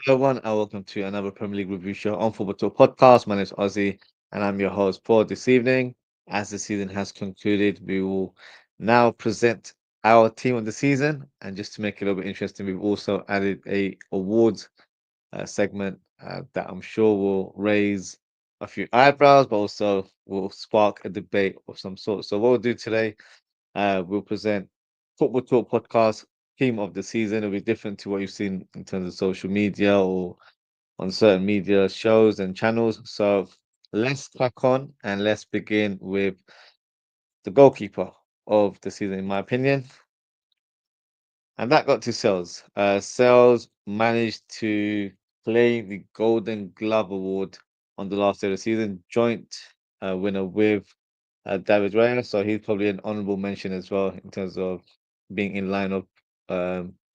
Hello, everyone, and welcome to another Premier League review show on Football Talk Podcast. My name is Ozzie, and I'm your host for this evening. As the season has concluded, we will now present our team of the season. And just to make it a little bit interesting, we've also added a awards segment that I'm sure will raise a few eyebrows, but also will spark a debate of some sort. So, what we'll do today, we'll present Football Talk Podcast team of the season. It'll be different to what you've seen in terms of social media or on certain media shows and channels. So let's crack on and let's begin with the goalkeeper of the season, in my opinion. And that got to Sales. Sales managed to claim the Golden Glove Award on the last day of the season, joint winner with David Raya. So he's probably an honorable mention as well in terms of being in line of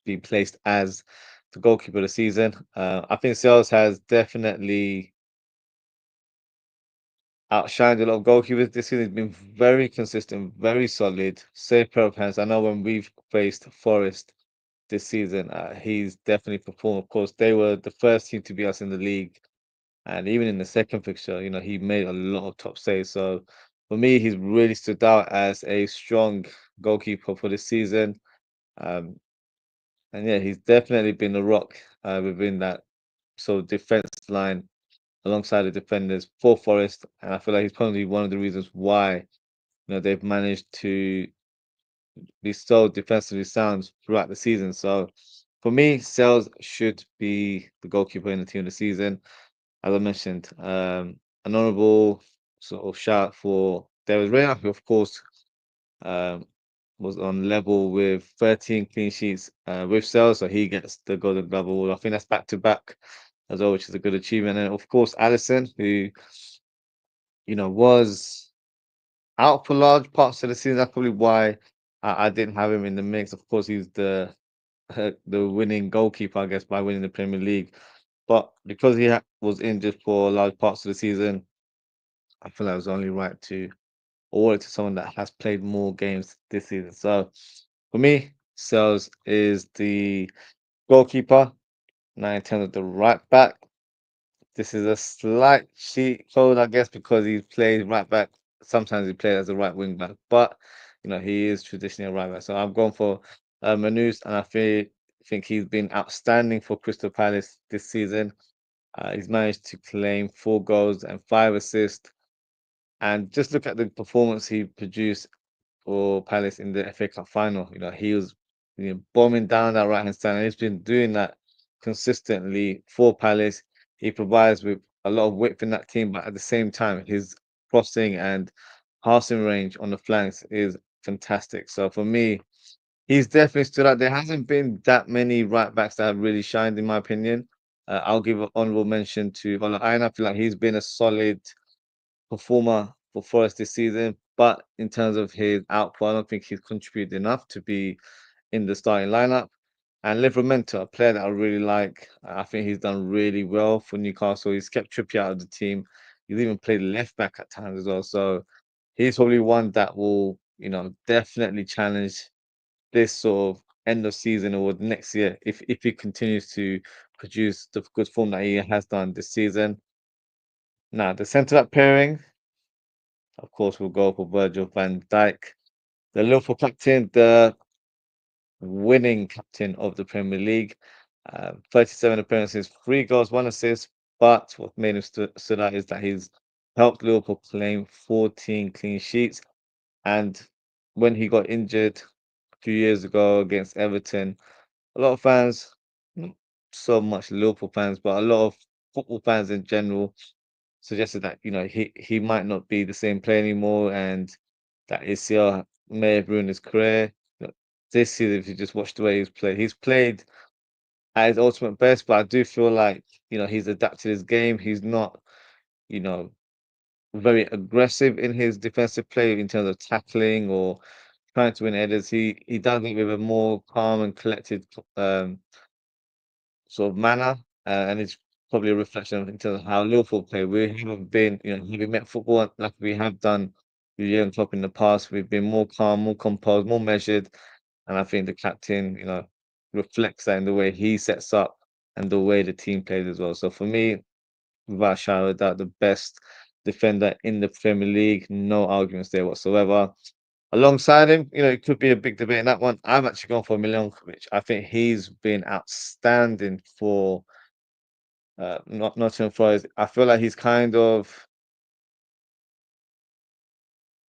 being placed as the goalkeeper of the season. I think Sales has definitely outshined a lot of goalkeepers this season. He's been very consistent, very solid, safe pair of hands. I know when we've faced Forest this season, he's definitely performed. Of course, they were the first team to beat us in the league, and even in the second fixture, he made a lot of top saves. So for me, he's really stood out as a strong goalkeeper for this season. Um, and yeah, he's definitely been a rock within that sort of defense line alongside the defenders for Forest. And I feel like he's probably one of the reasons why they've managed to be so defensively sound throughout the season. So for me, Sales should be the goalkeeper in the team of the season. As I mentioned, an honourable sort of shout for David Raya, who of course um, was on level with 13 clean sheets with Sales, so he gets the Golden Glove Award. I think that's back to back as well, which is a good achievement. And of course, Allison, who was out for large parts of the season. That's probably why I didn't have him in the mix. Of course, he's the the winning goalkeeper, I guess, by winning the Premier League. But because he was injured for large parts of the season, I feel like it was only right to award it to someone that has played more games this season. So for me, Sales is the goalkeeper. Now in terms of the right back, this is a slight cheat code, I guess, because he plays right back. Sometimes he plays as a right wing back, but he is traditionally a right back. So I'm going for Manus, and I think he's been outstanding for Crystal Palace this season. He's managed to claim 4 goals and 5 assists, and just look at the performance he produced for Palace in the FA Cup final. He was bombing down that right hand side, and he's been doing that consistently for Palace. He provides with a lot of width in that team, but at the same time, his crossing and passing range on the flanks is fantastic. So for me, he's definitely stood out. There hasn't been that many right backs that have really shined, in my opinion. I'll give an honorable mention to Ola Aina. I feel like he's been a solid performer for Forest this season, but in terms of his output, I don't think he's contributed enough to be in the starting lineup. And Livramento, a player that I really like. I think he's done really well for Newcastle. He's kept Trippier out of the team. He's even played left back at times as well. So he's probably one that will, definitely challenge this sort of end of season or next year if he continues to produce the good form that he has done this season. Now, the centre back pairing, of course, we'll go for Virgil van Dijk, the Liverpool captain, the winning captain of the Premier League. 37 appearances, 3 goals, 1 assist. But what made him stood out is that he's helped Liverpool claim 14 clean sheets. And when he got injured a few years ago against Everton, a lot of fans, not so much Liverpool fans, but a lot of football fans in general, suggested that he might not be the same player anymore, and that ACL may have ruined his career. This season, if you just watch the way he's played at his ultimate best. But I do feel like he's adapted his game. He's not you know very aggressive in his defensive play in terms of tackling or trying to win headers. He does it with a more calm and collected um, sort of manner, and it's probably a reflection in terms of how Liverpool play. We haven't been, having met football like we have done with Jurgen Klopp in the past. We've been more calm, more composed, more measured, and I think the captain, reflects that in the way he sets up. and the way the team plays as well. So for me, without a shadow of a doubt, the best defender in the Premier League. No arguments there whatsoever. Alongside him, it could be a big debate in that one. I'm actually going for Milinkovic. I think he's been outstanding for Nottingham Forest. I feel like he's kind of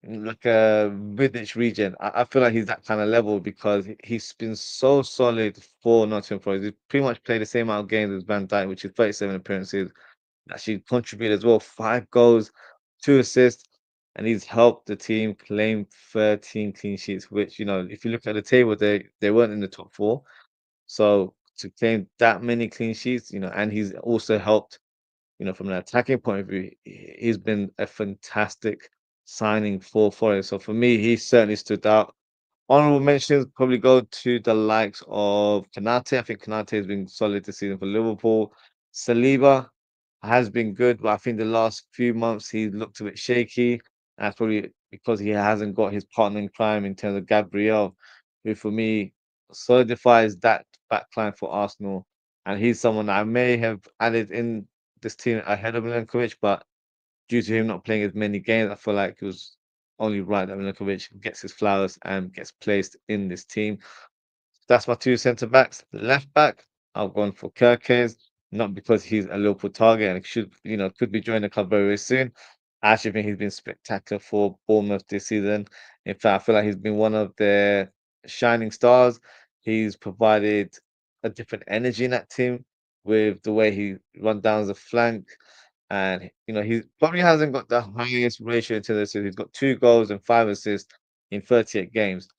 like a Vidic region. I feel like he's that kind of level because he's been so solid for Nottingham Forest. He's pretty much played the same amount of games as Van Dijk, which is 37 appearances. Actually contributed as well, 5 goals, 2 assists, and he's helped the team claim 13 clean sheets, which, if you look at the table, they weren't in the top four. So to claim that many clean sheets, and he's also helped, from an attacking point of view, he's been a fantastic signing for Forest. So for me, he certainly stood out. Honorable mentions probably go to the likes of Kanate. I think Kanate has been solid this season for Liverpool. Saliba has been good, but I think the last few months he looked a bit shaky. That's probably because he hasn't got his partner in crime in terms of Gabriel, who for me solidifies that back line for Arsenal. And he's someone I may have added in this team ahead of Milenkovic, but due to him not playing as many games, I feel like it was only right that Milinkovic gets his flowers and gets placed in this team. That's my two centre backs. Left back, I've gone for Kirkes, not because he's a Liverpool target and could be joining the club very, very soon. I actually think he's been spectacular for Bournemouth this season. In fact, I feel like he's been one of their shining stars. He's provided a different energy in that team with the way he runs down the flank. And he probably hasn't got the highest ratio to this. He's got 2 goals and 5 assists in 38 games.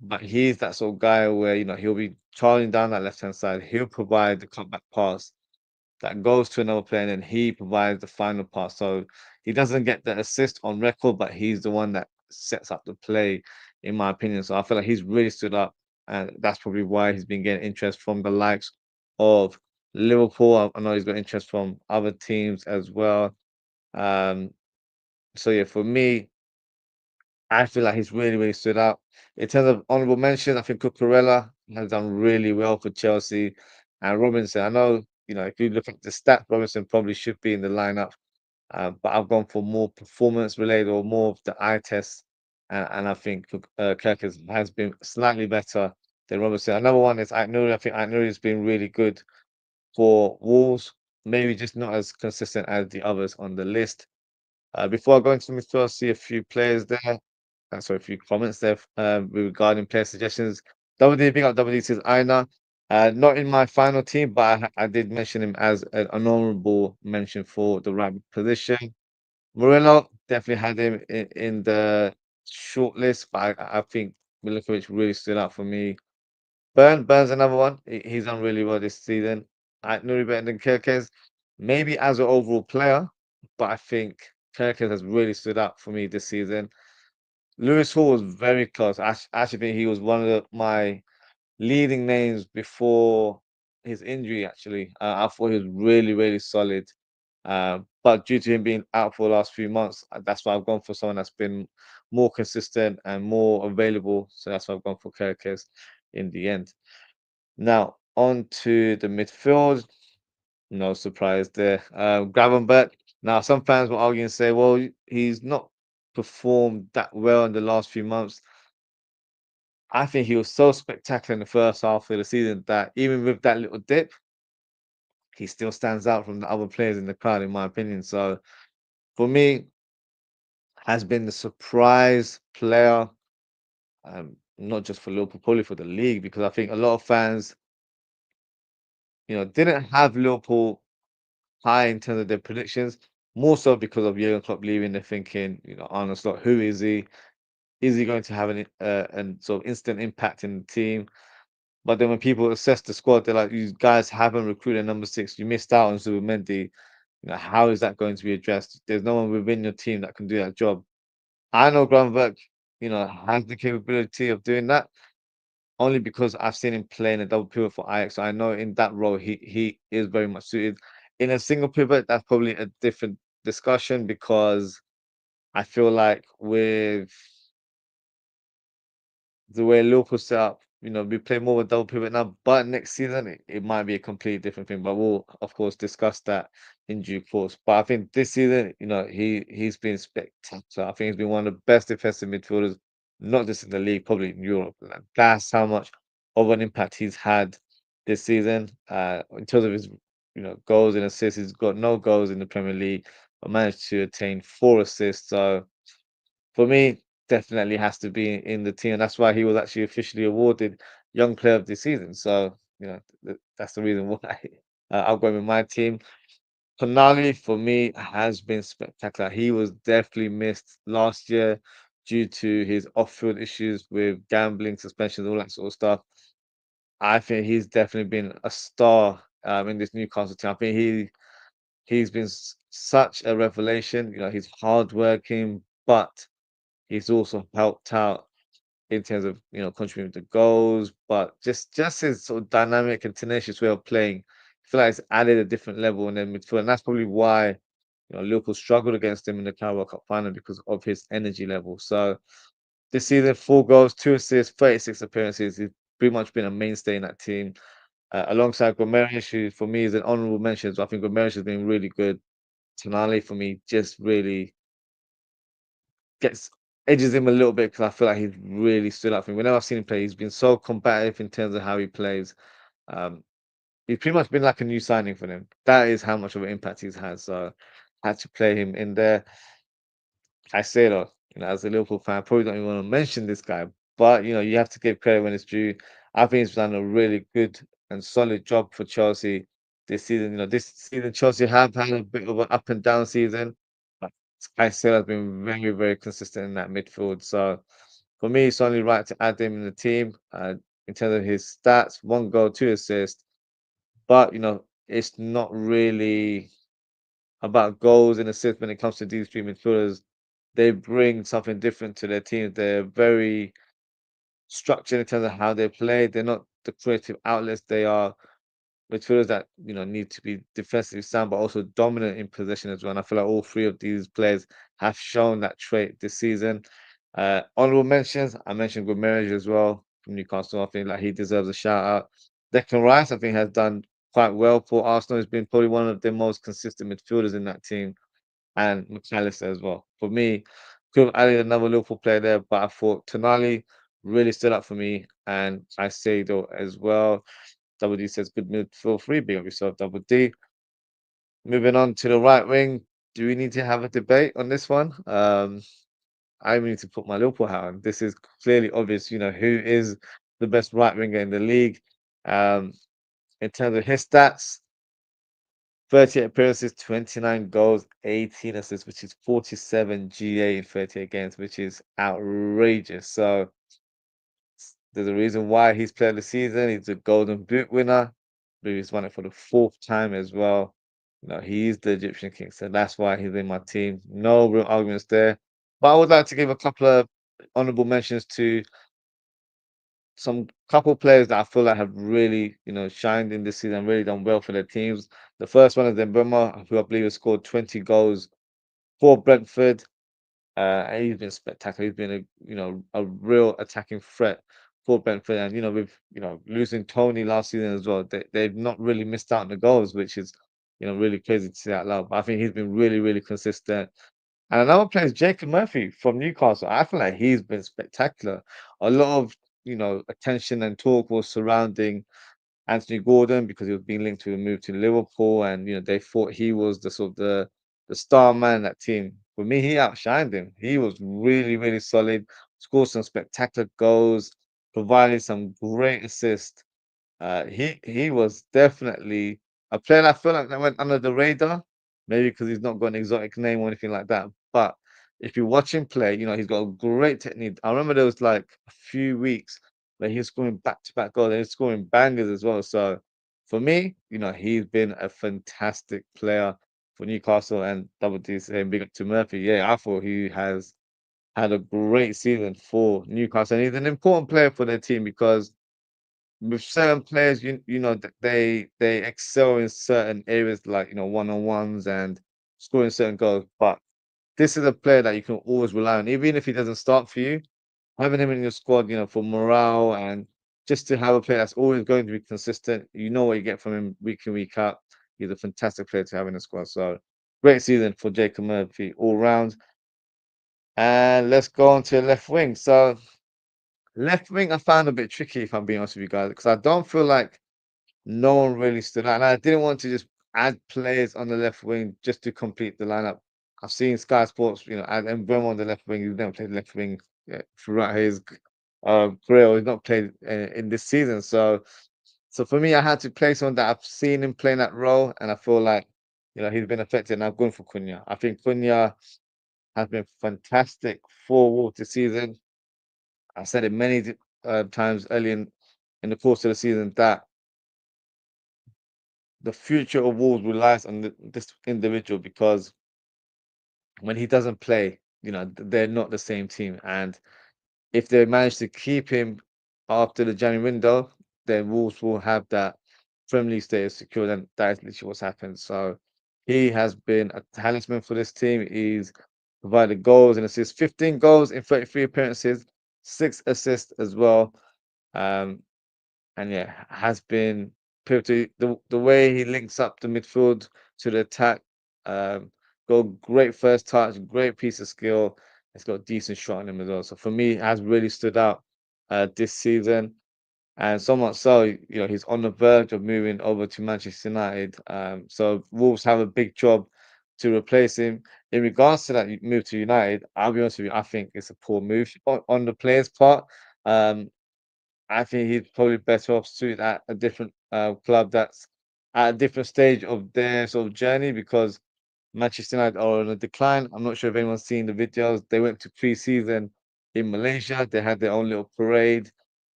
But he's that sort of guy where, he'll be charging down that left-hand side. He'll provide the cutback pass that goes to another player, and then he provides the final pass. So he doesn't get the assist on record, but he's the one that sets up the play, in my opinion. So I feel like he's really stood up, and that's probably why he's been getting interest from the likes of Liverpool. I know he's got interest from other teams as well. Um, so yeah, for me, I feel like he's really, really stood out. In terms of honorable mention, I think Cucurella has done really well for Chelsea. And Robinson, I know, if you look at the stats, Robinson probably should be in the lineup. But I've gone for more performance related or more of the eye test. And I think Kirk has been slightly better than Robinson. Another one is Aït-Nouri. I think Aït-Nouri has been really good for Wolves. Maybe just not as consistent as the others on the list. Before I go into midfield, I see a few players there. Sorry, a few comments there regarding player suggestions. WD, big up WD says Aina. Not in my final team, but I did mention him as an honorable mention for the right position. Murillo definitely had him in the short list, but I think Milinkovic really stood out for me. Burns another one. He's done really well this season. Nuri better than Kirkes. Maybe as an overall player, but I think Kirkes has really stood out for me this season. Lewis Hall was very close. I actually think he was one of my leading names before his injury, actually. I thought he was really, really solid. But due to him being out for the last few months, that's why I've gone for someone that's been more consistent and more available. So that's why I've gone for Kirkes in the end. Now, on to the midfield. No surprise there. Gravenberch. Now, some fans will argue and say, well, he's not performed that well in the last few months. I think he was so spectacular in the first half of the season that even with that little dip, he still stands out from the other players in the crowd, in my opinion. So for me, has been the surprise player, not just for Liverpool, probably for the league, because I think a lot of fans, didn't have Liverpool high in terms of their predictions, more so because of Jurgen Klopp leaving. They're thinking, Arne Slot, who is he? Is he going to have an sort of instant impact in the team? But then when people assess the squad, they're like, "You guys haven't recruited number 6. You missed out on Zubimendi. How is that going to be addressed? There's no one within your team that can do that job." I know Gravenberch, has the capability of doing that only because I've seen him play in a double pivot for Ajax. So I know in that role he is very much suited. In a single pivot, that's probably a different discussion because I feel like with the way Liverpool set up, we play more with double pivot now, but next season it might be a completely different thing. But we'll of course discuss that in due course. But I think this season, he's been spectacular. I think he's been one of the best defensive midfielders, not just in the league, probably in Europe. Like, that's how much of an impact he's had this season. In terms of his, goals and assists, he's got no goals in the Premier League, but managed to attain 4 assists. So for me, definitely has to be in the team. And that's why he was actually officially awarded Young Player of the Season. So, that's the reason why I've gone with my team. Tonali, for me, has been spectacular. He was definitely missed last year due to his off-field issues with gambling, suspensions, all that sort of stuff. I think he's definitely been a star in this Newcastle team. I think he's been such a revelation. He's hardworking, but he's also helped out in terms of contributing to goals, but just his sort of dynamic and tenacious way of playing. I feel like it's added a different level in their midfield, and that's probably why Liverpool struggled against him in the Carabao Cup final because of his energy level. So this season, 4 goals, 2 assists, 36 appearances. He's pretty much been a mainstay in that team. Alongside Gomes, who for me is an honourable mention. So I think Gomes has been really good. Tonali for me just really gets edges him a little bit because I feel like he's really stood up for me. Whenever I've seen him play, he's been so combative in terms of how he plays. Um, he's pretty much been like a new signing for them. That is how much of an impact he's had. So I had to play him in there. I say though, as a Liverpool fan, I probably don't even want to mention this guy, but you have to give credit when it's due. I think he's done a really good and solid job for Chelsea this season. This season Chelsea have had a bit of an up and down season, but I still has been very, very consistent in that midfield. So for me, it's only right to add him in the team. In terms of his stats, 1 goal, 2 assists, but it's not really about goals and assists when it comes to these three midfielders. They bring something different to their team. They're very structured in terms of how they play. They're not the creative outlets. They are midfielders that need to be defensively sound, but also dominant in possession as well. And I feel like all three of these players have shown that trait this season. Honorable mentions. I mentioned Gomes as well from Newcastle. I think like he deserves a shout out. Declan Rice, I think, has done quite well for Arsenal. He's been probably one of the most consistent midfielders in that team, and McAllister as well. For me, could have added another Liverpool player there, but I thought Tonali really stood up for me, and I say though as well. Double D says good midfield free. Big up yourself, Double D. Moving on to the right wing. Do we need to have a debate on this one? I need to put my Liverpool hat on. This is clearly obvious. Who is the best right winger in the league? Um, in terms of his stats, 38 appearances, 29 goals, 18 assists, which is 47 GA in 38 games, which is outrageous. So there's a reason why he's player of the season. He's a Golden Boot winner. He's won it for the 4th time as well. He's the Egyptian king, so that's why he's in my team. No real arguments there. But I would like to give a couple of honorable mentions to some couple players that I feel like have really, shined in this season, really done well for their teams. The first one is Mbemba, who I believe has scored 20 goals for Brentford. And he's been spectacular. He's been a real attacking threat for Brentford. And with losing Tony last season as well, they've not really missed out on the goals, which is really crazy to say out loud. But I think he's been really, really consistent. And another player is Jacob Murphy from Newcastle. I feel like he's been spectacular. A lot of attention and talk was surrounding Anthony Gordon because he was being linked to a move to Liverpool, and they thought he was the sort of the star man in that team. For me, he outshined him. He was really, really solid, scored some spectacular goals, provided some great assists. He was definitely a player I feel like that went under the radar, maybe because he's not got an exotic name or anything like that. But if you watch him play, he's got a great technique. I remember there was like a few weeks where he was scoring back-to-back goals and he's scoring bangers as well. So for me, he's been a fantastic player for Newcastle, and Double D saying big up to Murphy. Yeah, I thought he has had a great season for Newcastle, and he's an important player for their team because with certain players, that they excel in certain areas like one on ones and scoring certain goals. But this is a player that you can always rely on, even if he doesn't start for you. Having him in your squad, for morale and just to have a player that's always going to be consistent. You know what you get from him week in, week out. He's a fantastic player to have in the squad. So great season for Jacob Murphy all round. And let's go on to left wing. So left wing, I found a bit tricky if I'm being honest with you guys, because I don't feel like no one really stood out. And I didn't want to just add players on the left wing just to complete the lineup. I've seen Sky Sports, add Mbemo on the left wing. He's never played left wing throughout his career. He's not played in this season. So for me, I had to play someone that I've seen him playing that role, and I feel like he's been affected. And I've gone for Cunha. I think Cunha has been fantastic for Wolves this season. I said it many times early in the course of the season that the future of Wolves relies on this individual because when he doesn't play, they're not the same team. And if they manage to keep him after the January window, then Wolves will have that Premier League status secured, and that is literally what's happened. So he has been a talisman for this team. He's provided goals and assists, 15 goals in 33 appearances, 6 assists as well. Um, and yeah, has been pivotal. The way he links up the midfield to the attack, um, got great first touch, great piece of skill. It's got a decent shot on him as well. So for me, it has really stood out this season. And so much so, he's on the verge of moving over to Manchester United. So Wolves have a big job to replace him. In regards to that move to United, I'll be honest with you, I think it's a poor move on the player's part. Um, I think he's probably better off suited at a different club that's at a different stage of their sort of journey, because Manchester United are on a decline. I'm not sure if anyone's seen the videos. They went to pre-season in Malaysia. They had their own little parade.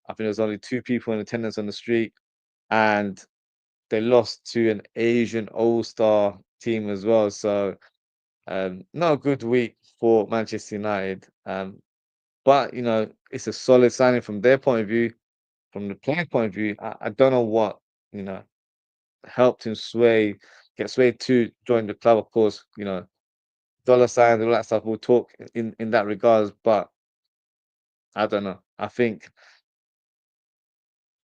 I think there was only 2 people in attendance on the street, and they lost to an Asian All-Star team as well. So not a good week for Manchester United. But it's a solid signing from their point of view. From the player point of view, I don't know what you know helped him get swayed to join the club. Of course, dollar signs and all that stuff. We'll talk in that regards, but I don't know. I think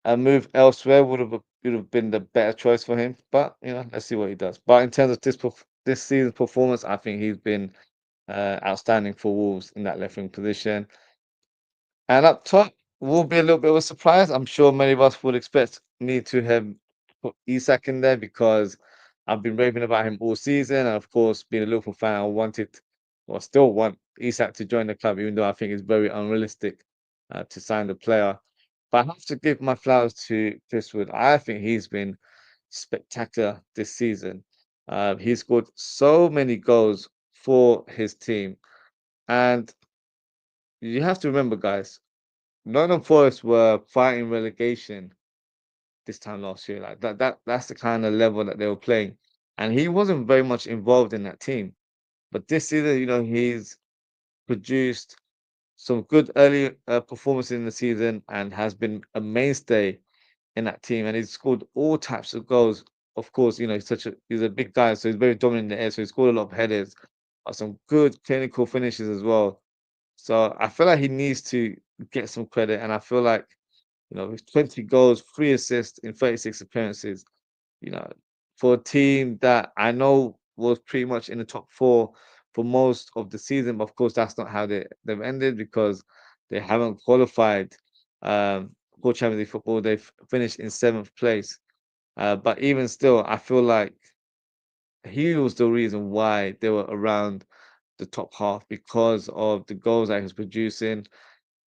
a move elsewhere would have been the better choice for him. But let's see what he does. But in terms of this season's performance, I think he's been outstanding for Wolves in that left wing position. And up top will be a little bit of a surprise. I'm sure many of us would expect me to have put Isak in there because I've been raving about him all season. And of course, being a Liverpool fan, I wanted, or still want, Isak to join the club, even though I think it's very unrealistic to sign the player. But I have to give my flowers to Chris Wood. I think he's been spectacular this season. He scored so many goals for his team. And you have to remember, guys, Nottingham Forest were fighting relegation this time last year. Like that's the kind of level that they were playing. And he wasn't very much involved in that team. But this season, he's produced some good early performances in the season and has been a mainstay in that team. And he's scored all types of goals. Of course, he's a big guy, so he's very dominant in the air. So he scored a lot of headers, some good clinical finishes as well. So I feel like he needs to get some credit, and I feel like with 20 goals, 3 assists in 36 appearances, you know, for a team that I know was pretty much in the top four for most of the season. But of course, that's not how they've ended because they haven't qualified for Champions League football. They've finished in 7th place. But even still, I feel like he was the reason why they were around the top half because of the goals that he was producing.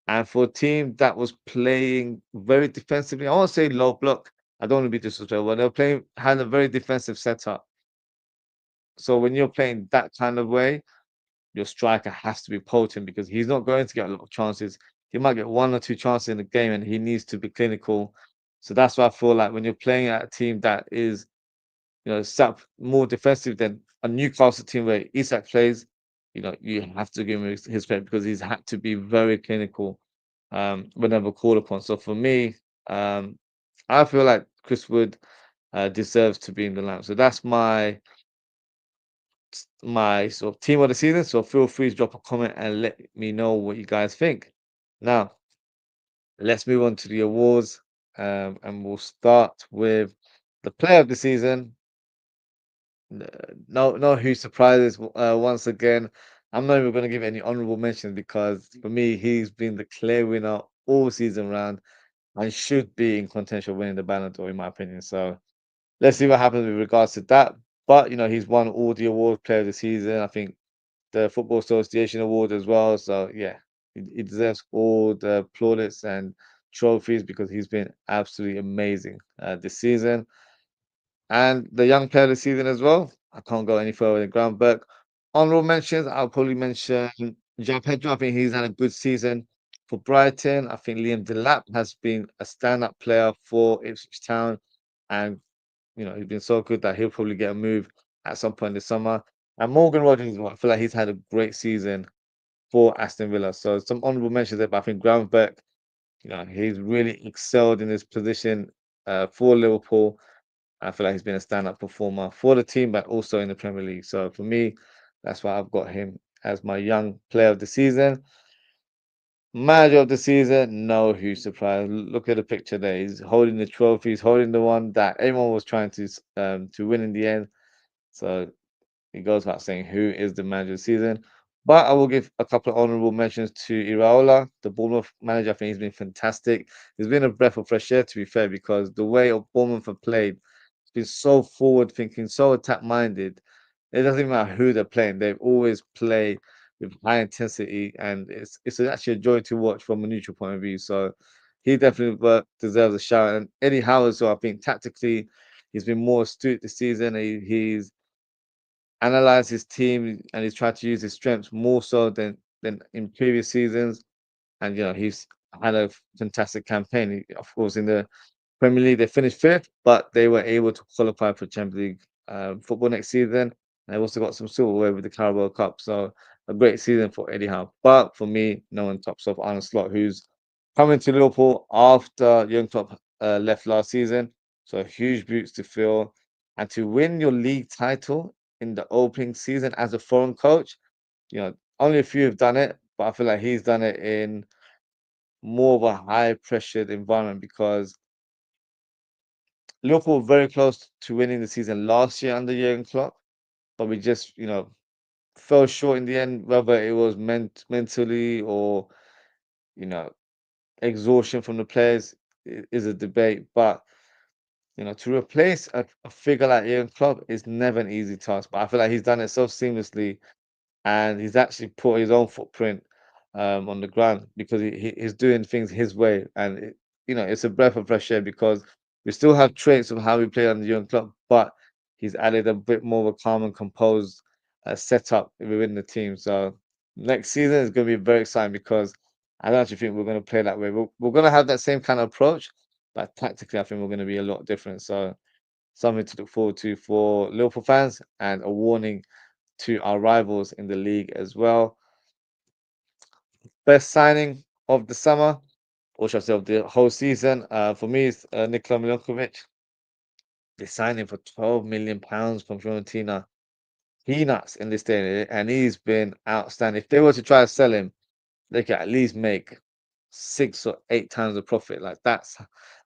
And for a team that was playing very defensively, I won't say low block. I don't want to be disrespectful, but they were had a very defensive setup. So when you're playing that kind of way, your striker has to be potent because he's not going to get a lot of chances. He might get 1 or 2 chances in the game, and he needs to be clinical. So that's why I feel like when you're playing at a team that is, set more defensive than a Newcastle team where Isak plays, you have to give him his credit because he's had to be very clinical whenever called upon. So for me, I feel like Chris Wood deserves to be in the lineup. So that's my sort of team of the season. So feel free to drop a comment and let me know what you guys think. Now, let's move on to the awards. and we'll start with the player of the season. N- no huge surprises. Once again, I'm not even going to give any honorable mentions because for me, he's been the clear winner all season round and should be in contention of winning the Ballon d'Or, in my opinion. So let's see what happens with regards to that. But he's won all the awards, player of the season. I think the Football Association Award as well. So yeah, he deserves all the plaudits and trophies because he's been absolutely amazing this season. And the young player of the season as well. I can't go any further than Groundberg. Honorable mentions, I'll probably mention João Pedro. I think he's had a good season for Brighton. I think Liam Delap has been a stand-up player for Ipswich Town. And he's been so good that he'll probably get a move at some point this summer. And Morgan Rogers, I feel like he's had a great season for Aston Villa. So some honorable mentions there, but I think Gravenberch, he's really excelled in his position for Liverpool. I feel like he's been a stand-up performer for the team, but also in the Premier League. So for me, that's why I've got him as my young player of the season. Manager of the season, no huge surprise. Look at the picture there. He's holding the trophy. He's holding the one that everyone was trying to win in the end. So it goes without saying who is the manager of the season. But I will give a couple of honourable mentions to Iraola, the Bournemouth manager. I think he's been fantastic. He's been a breath of fresh air, to be fair, because the way Bournemouth have played, it's been so forward thinking, so attack minded. It doesn't matter who they're playing; they've always play with high intensity, and it's actually a joy to watch from a neutral point of view. So he definitely deserves a shout. And Eddie Howe as well. I think tactically, he's been more astute this season. He's analyzed his team and he's tried to use his strengths more so than in previous seasons. And he's had a fantastic campaign. Of course, in the Premier League, they finished fifth, but they were able to qualify for Champions League football next season. And they also got some silverware with the Carabao Cup. So a great season for Eddie Howe. But for me, no one tops off Arne Slot, who's coming to Liverpool after Jurgen Klopp left last season. So huge boots to fill. And to win your league title in the opening season as a foreign coach, only a few have done it, but I feel like he's done it in more of a high pressured environment because Liverpool were very close to winning the season last year under Jurgen Klopp, but we just, fell short in the end, whether it was mentally or, you know, exhaustion from the players is a debate. But, to replace a figure like Jurgen Klopp is never an easy task. But I feel like he's done it so seamlessly and he's actually put his own footprint on the ground because he's doing things his way, and it's a breath of fresh air because we still have traits of how we play on the young club, but he's added a bit more of a calm and composed setup within the team. So next season is going to be very exciting because I don't actually think we're going to play that way. We're going to have that same kind of approach, but tactically, I think we're going to be a lot different. So something to look forward to for Liverpool fans, and a warning to our rivals in the league as well. Best signing of the summer, or should I say of the whole season, for me, is Nikola Milinkovic. They signed him for £12 million from Fiorentina. Peanuts in this day, and he's been outstanding. If they were to try to sell him, they could at least make 6 or 8 times the profit. Like that's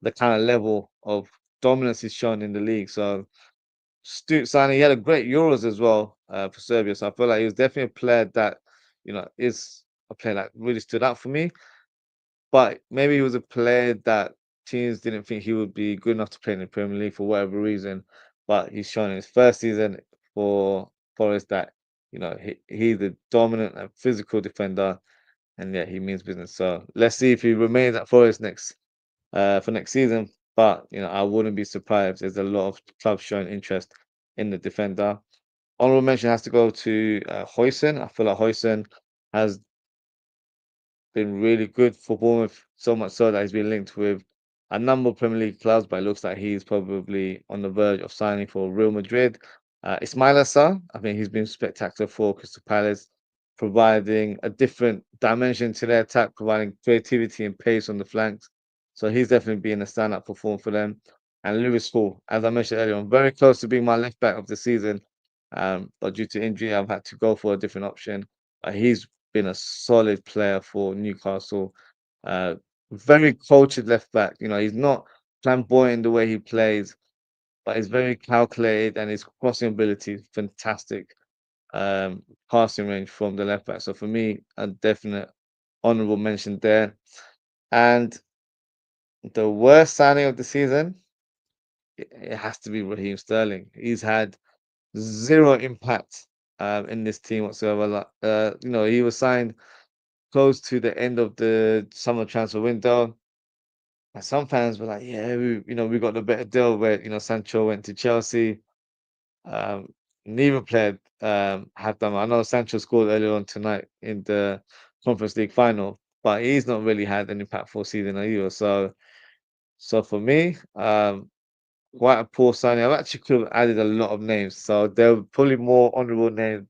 the kind of level of dominance he's shown in the league. So Stu signing. He had a great Euros as well for Serbia. So I feel like he was definitely a player that, is a player that really stood out for me. But maybe he was a player that teams didn't think he would be good enough to play in the Premier League for whatever reason. But he's shown in his first season for Forest that, he's a dominant and physical defender. And yeah, he means business. So let's see if he remains at Forest for next season. But I wouldn't be surprised. There's a lot of clubs showing interest in the defender. Honorable mention has to go to Huijsen. I feel like Huijsen has been really good for Bournemouth, so much so that he's been linked with a number of Premier League clubs, but it looks like he's probably on the verge of signing for Real Madrid. Ismail Assar, I think he's been spectacular for Crystal Palace, providing a different dimension to their attack, providing creativity and pace on the flanks. So he's definitely been a standout performer for them. And Lewis Hall, as I mentioned earlier, I'm very close to being my left back of the season. But due to injury, I've had to go for a different option. He's been a solid player for Newcastle. Uh, Very cultured left back. He's not flamboyant in the way he plays, but he's very calculated and his crossing ability is fantastic. Passing range from the left back. So for me, a definite honourable mention there. And the worst signing of the season, it has to be Raheem Sterling. He's had zero impact in this team whatsoever. Like, he was signed close to the end of the summer transfer window. And some fans were like, "Yeah, we got the better deal where Sancho went to Chelsea." Um, Neither player have done. I know Sancho scored earlier on tonight in the Conference League final, but he's not really had an impactful season either. So for me, quite a poor signing. I've actually could have added a lot of names, so there were probably more honourable names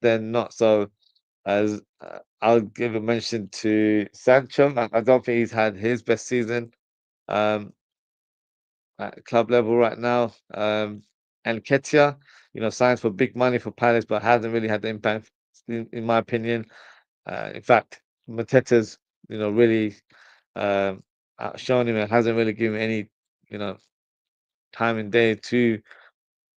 than not. So as I'll give a mention to Sancho. I don't think he's had his best season um, at club level right now. And Ketia, signs for big money for Palace, but hasn't really had the impact, in my opinion. In fact, Mateta's, really um, outshone him and hasn't really given any, you know, time and day to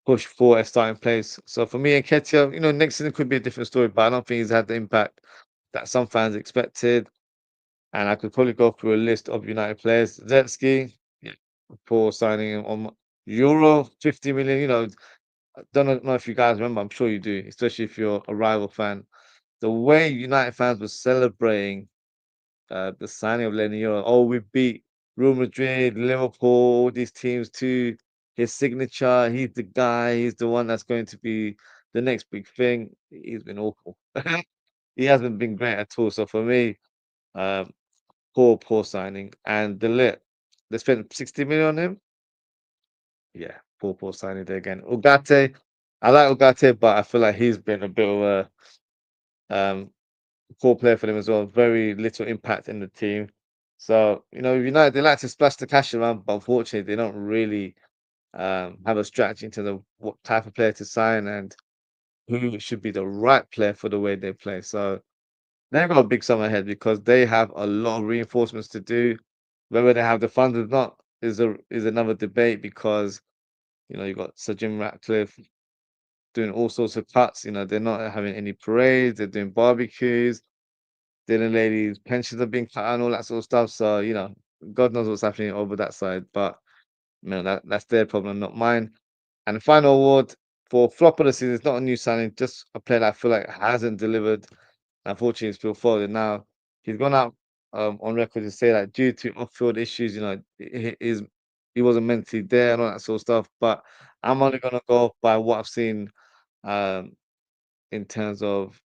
push for a starting place. So for me and Ketia, next season could be a different story, but I don't think he's had the impact that some fans expected. And I could probably go through a list of United players. Zetsky, yeah, poor signing him on Euro 50 million. I don't know if you guys remember. I'm sure you do, especially if you're a rival fan. The way United fans were celebrating the signing of Lenny Euro. Oh, we beat Real Madrid, Liverpool, all these teams to his signature. He's the guy. He's the one that's going to be the next big thing. He's been awful. He hasn't been great at all. So for me, um, poor signing. And the lit, they spent 60 million on him. Yeah, poor signing there again. Ugarte, I like Ugarte, but I feel like he's been a bit of a poor player for them as well. Very little impact in the team. So, United, they like to splash the cash around, but unfortunately, they don't really have a strategy into what type of player to sign and who should be the right player for the way they play. So, they've got a big summer ahead because they have a lot of reinforcements to do. Whether they have the funds or not is another debate because you've got Sir Jim Ratcliffe doing all sorts of cuts. They're not having any parades. They're doing barbecues. Dinner ladies' pensions are being cut and all that sort of stuff. So, God knows what's happening over that side. But that's their problem, not mine. And the final award for flop of the season is not a new signing, just a player that I feel like hasn't delivered. Unfortunately, it's Phil Foden. Now, he's gone out on record to say that due to off-field issues, he wasn't mentally there and all that sort of stuff. But I'm only gonna go by what I've seen um, in terms of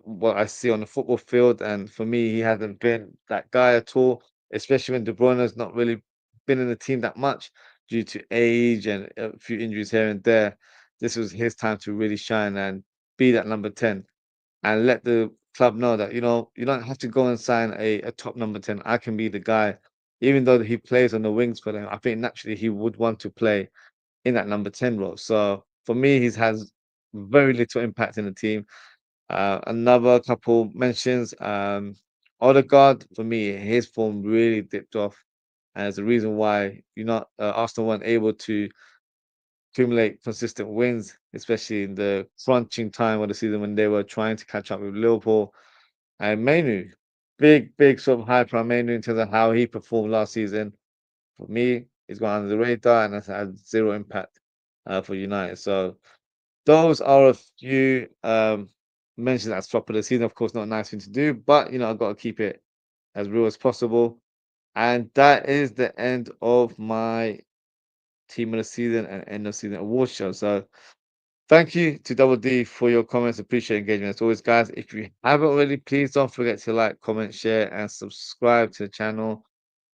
what I see on the football field, and for me, he hasn't been that guy at all, especially when De Bruyne's not really been in the team that much due to age and a few injuries here and there. This was his time to really shine and be that number 10 and let the club know that, you don't have to go and sign a top number 10. I can be the guy. Even though he plays on the wings for them, I think naturally he would want to play in that number 10 role. So for me, he's has very little impact in the team. Another couple mentions, Odegaard, for me, his form really dipped off, and it's the reason why Arsenal weren't able to accumulate consistent wins, especially in the crunching time of the season when they were trying to catch up with Liverpool. And Mainu, big sort of hype on Mainu in terms of how he performed last season. For me, he's gone under the radar and has had zero impact for United. So those are a few mentions at the top of the season. Of course, not a nice thing to do, but I've got to keep it as real as possible. And that is the end of my team of the season and end of season award show. So thank you to Double D for your comments. Appreciate engagement as always, guys. If you haven't already, please don't forget to like, comment, share, and subscribe to the channel.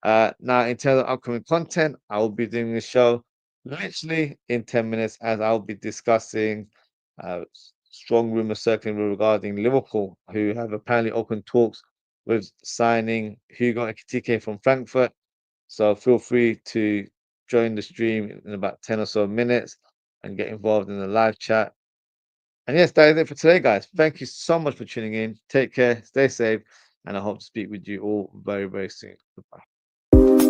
Now, in terms of upcoming content, I will be doing this show literally in 10 minutes as I'll be discussing strong rumors circling regarding Liverpool, who have apparently opened talks with signing Hugo Ekitike from Frankfurt. So feel free to join the stream in about 10 or so minutes and get involved in the live chat. And yes, that is it for today, guys. Thank you so much for tuning in. Take care, stay safe, and I hope to speak with you all very, very soon. Goodbye.